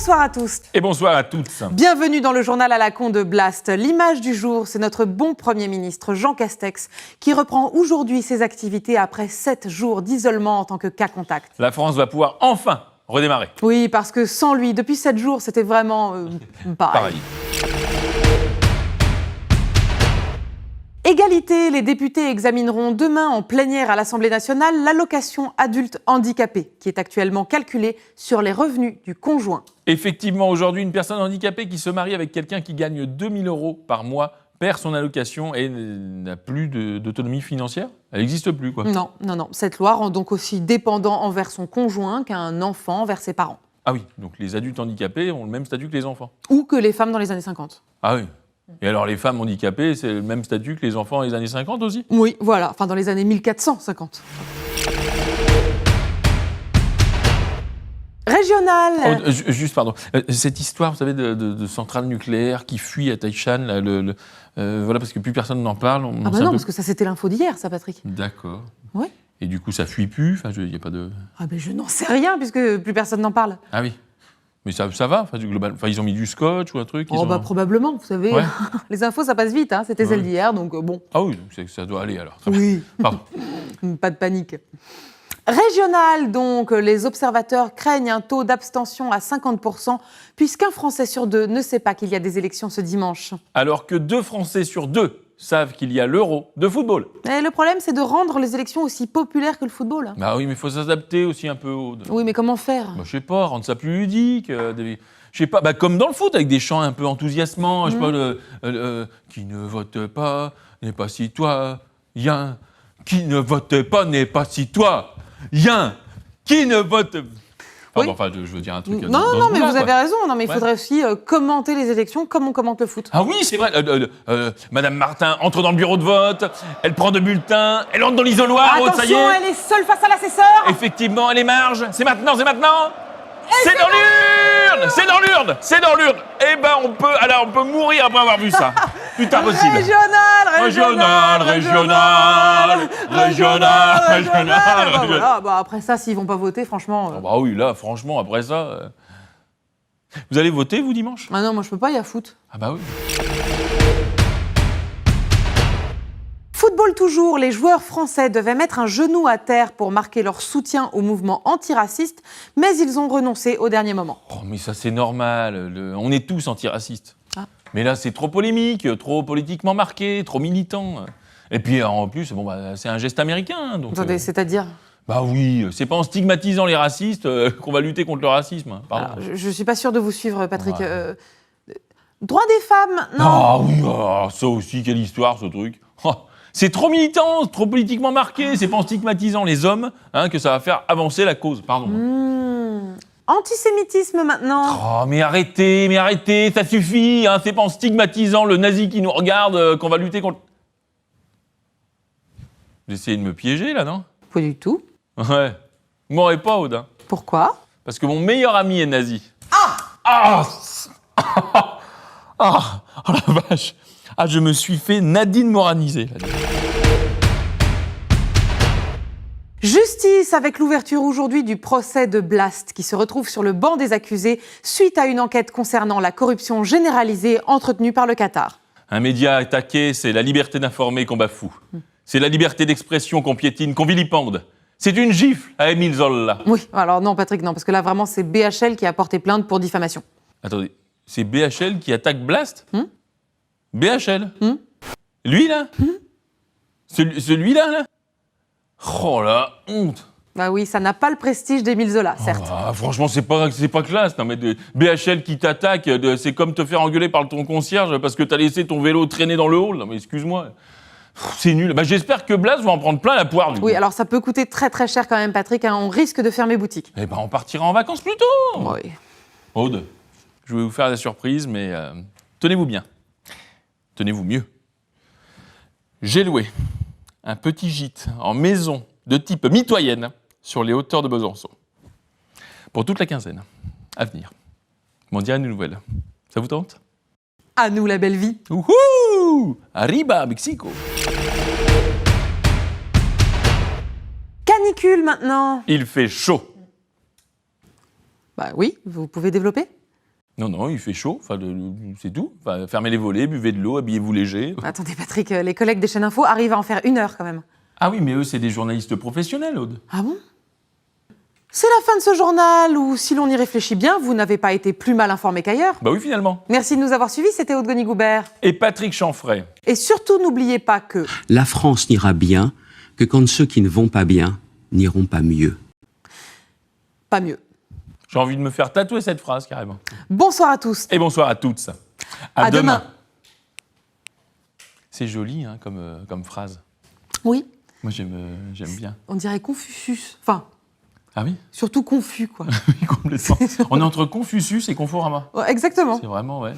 Bonsoir à tous. Et bonsoir à toutes. Bienvenue dans le journal à la con de Blast. L'image du jour, c'est notre bon Premier ministre Jean Castex qui reprend aujourd'hui ses activités après 7 jours d'isolement en tant que cas contact. La France va pouvoir enfin redémarrer. Oui, parce que sans lui, depuis 7 jours, c'était vraiment pareil. Égalité, les députés examineront demain en plénière à l'Assemblée nationale l'allocation adulte handicapé, qui est actuellement calculée sur les revenus du conjoint. Effectivement, aujourd'hui, une personne handicapée qui se marie avec quelqu'un qui gagne 2 000 € par mois perd son allocation et n'a plus d'autonomie financière. Elle n'existe plus, quoi. Non. Cette loi rend donc aussi dépendant envers son conjoint qu'un enfant envers ses parents. Ah oui, donc les adultes handicapés ont le même statut que les enfants. Ou que les femmes dans les années 50. Ah oui. Et alors les femmes handicapées, c'est le même statut que les enfants dans les années 50 aussi ? Oui, voilà, enfin dans les années 1450. Régional. Juste, pardon. Cette histoire, vous savez, de centrale nucléaire qui fuit à Taishan, là, voilà, parce que plus personne n'en parle. Ah bah non, parce que ça c'était l'info d'hier, ça, Patrick. D'accord. Oui. Et du coup, ça fuit plus. Enfin, il n'y a pas de. Ah ben je n'en sais rien puisque plus personne n'en parle. Ah oui. Mais ça va, ils ont mis du scotch ou un truc. Bah probablement, vous savez. Ouais. Les infos, ça passe vite, hein. C'était celle d'hier, donc bon. Ah oui, donc ça doit aller alors. Oui. Pardon. Pas de panique. Régional, donc, les observateurs craignent un taux d'abstention à 50%, puisqu'un Français sur 2 ne sait pas qu'il y a des élections ce dimanche. Alors que 2 Français sur 2 savent qu'il y a l'Euro de football. Et le problème, c'est de rendre les élections aussi populaires que le football. Bah oui, mais il faut s'adapter aussi un peu Oui, mais comment faire ? Bah, je sais pas, rendre ça plus ludique. Je sais pas, comme dans le foot, avec des chants un peu enthousiasmants. Je sais pas, qui ne vote pas n'est pas citoyen. Qui ne vote pas n'est pas citoyen. Qui ne vote. Oui. Enfin, je veux dire un truc. Non, mais vous avez raison. Non, mais il faudrait aussi commenter les élections comme on commente le foot. Ah oui, c'est vrai. Madame Martin entre dans le bureau de vote, elle prend 2 bulletins, elle entre dans l'isoloir. Attention, ça y est. elle est seule face à l'assesseur. Effectivement, elle est marge. C'est maintenant. C'est dans l'urne. C'est dans l'urne. Eh ben, on peut mourir après avoir vu ça. Plus tard possible. Régional. Voilà, après ça, s'ils vont pas voter, franchement. Ah bah oui, là, franchement, après ça. Vous allez voter, vous, dimanche ? Ah non, moi je peux pas, il y a foot. Ah bah oui. Football toujours, les joueurs français devaient mettre un genou à terre pour marquer leur soutien au mouvement antiraciste, mais ils ont renoncé au dernier moment. Oh, mais ça, c'est normal. On est tous antiracistes. Ah. Mais là, c'est trop polémique, trop politiquement marqué, trop militant. Et puis, en plus, c'est un geste américain. Donc, Attendez, c'est-à-dire ? Bah oui, c'est pas en stigmatisant les racistes qu'on va lutter contre le racisme. Pardon. Alors, je suis pas sûre de vous suivre, Patrick. Ouais. Droit des femmes, non ? Ah oui, ça aussi, quelle histoire, ce truc. C'est trop militant, trop politiquement marqué. C'est pas en stigmatisant les hommes que ça va faire avancer la cause. Pardon. Antisémitisme maintenant. Oh, mais arrêtez, ça suffit. C'est pas en stigmatisant le nazi qui nous regarde qu'on va lutter contre. Vous essayez de me piéger, là, non ? Pas du tout. Ouais. Vous m'aurez pas, Aude. Pourquoi ? Parce que mon meilleur ami est nazi. Oh la vache. Je me suis fait Nadine moraniser, là. Justice avec l'ouverture aujourd'hui du procès de Blast qui se retrouve sur le banc des accusés suite à une enquête concernant la corruption généralisée entretenue par le Qatar. Un média attaqué, c'est la liberté d'informer qu'on bafoue. C'est la liberté d'expression qu'on piétine, qu'on vilipende. C'est une gifle à Émile Zola. Oui, alors non Patrick, non, parce que là vraiment c'est BHL qui a porté plainte pour diffamation. Attendez, c'est BHL qui attaque Blast ? BHL ? Lui, là ? Celui-là, là ? Oh la honte. Bah oui, ça n'a pas le prestige d'Émile Zola, certes. Franchement, c'est pas classe. Non, mais BHL qui t'attaque, c'est comme te faire engueuler par ton concierge parce que t'as laissé ton vélo traîner dans le hall. Non mais excuse-moi. C'est nul. J'espère que Blast va en prendre plein la poire. Oui, alors ça peut coûter très très cher quand même, Patrick. On risque de fermer boutique. Eh ben, on partira en vacances plus tôt. Oui. Aude, je vais vous faire la surprise, mais tenez-vous bien. Tenez-vous mieux. J'ai loué un petit gîte en maison de type mitoyenne sur les hauteurs de Besançon. Pour toute la quinzaine à venir. M'en direz une nouvelle. Ça vous tente ? À nous la belle vie. Ouhou ! Arriba, Mexico. Canicule maintenant. Il fait chaud. Bah oui, vous pouvez développer ? Non, non, il fait chaud, enfin, c'est tout. Enfin, fermez les volets, buvez de l'eau, habillez-vous léger. Attendez, Patrick, les collègues des chaînes info arrivent à en faire 1 heure quand même. Ah oui, mais eux, c'est des journalistes professionnels, Aude. Ah bon? C'est la fin de ce journal où, si l'on y réfléchit bien, vous n'avez pas été plus mal informé qu'ailleurs. Bah oui, finalement. Merci de nous avoir suivis, c'était Aude Goni-Goubert. Et Patrick Chanfray. Et surtout, n'oubliez pas que... La France n'ira bien que quand ceux qui ne vont pas bien n'iront pas mieux. Pas mieux. J'ai envie de me faire tatouer cette phrase, carrément. Bonsoir à tous. Et bonsoir à toutes. À demain. C'est joli, hein, comme phrase. Oui, Moi, j'aime bien. on dirait Confucius. Enfin, Ah oui? surtout confus, quoi. Oui, complètement. On est entre Confucius et Conforama. Ouais, exactement. C'est vraiment, ouais.